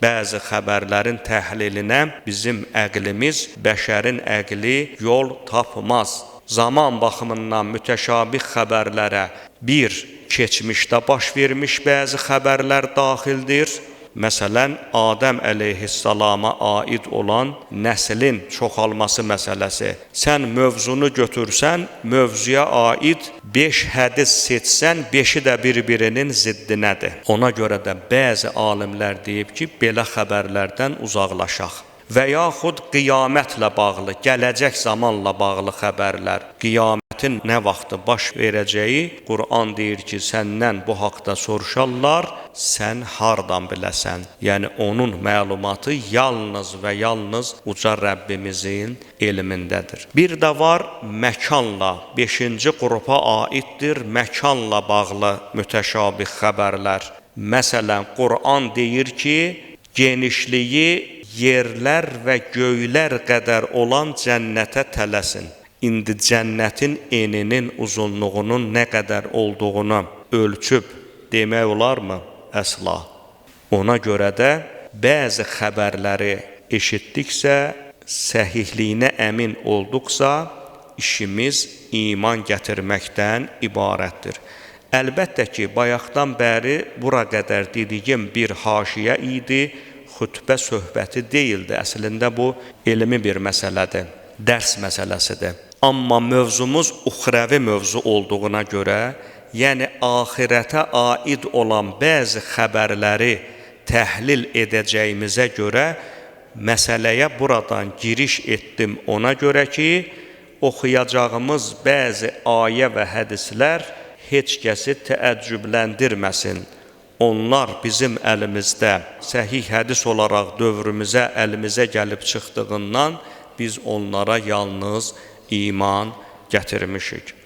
Bəzi xəbərlərin təhlilinə bizim əqlimiz, bəşərin əqli yol tapmaz. Zaman baxımından mütəşabih xəbərlərə bir, keçmişdə baş vermiş bəzi xəbərlər daxildir. Məsələn, Adəm əleyhissalama aid olan nəslin çoxalması məsələsi. Sən mövzunu götürsən, mövzuya aid 5 hədis seçsən, 5-i də bir-birinin ziddinədir. Ona görə də bəzi alimlər deyib ki, belə xəbərlərdən uzaqlaşaq. Və yaxud qiyamətlə bağlı, gələcək zamanla bağlı xəbərlər, qiyamətin nə vaxtı baş verəcəyi, Qur'an deyir ki, səndən bu haqda soruşarlar, sən hardan biləsən? Yəni, onun məlumatı yalnız və yalnız uca Rəbbimizin elmindədir. Bir də var, məkanla, 5-ci qrupa aiddir, məkanla bağlı mütəşabih xəbərlər. Məsələn, Qur'an deyir ki, genişliyi yerlər və göylər qədər olan cənnətə tələsin. İndi cənnətin eninin, uzunluğunun nə qədər olduğunu ölçüb demək olarmı? Əsla. Ona görə də bəzi xəbərləri eşitdiksə, səhihliyinə əmin olduqsa, işimiz iman gətirməkdən ibarətdir. Əlbəttə ki, bayaqdan bəri bura qədər dediyim bir haşiyə idi, xütbə söhbəti deyildi. Əslində bu elmi bir məsələdir, dərs məsələsidir. Amma mövzumuz uxrəvi mövzu olduğuna görə, yəni axirətə aid olan bəzi xəbərləri təhlil edəcəyimizə görə məsələyə buradan giriş etdim. Ona görə ki, oxuyacağımız bəzi ayə və hədislər heç kəsi təəccübləndirməsin. Onlar bizim əlimizdə səhih hədis olaraq dövrümüzə, əlimizə gəlib çıxdığından biz onlara yalnız iman gətirmişik.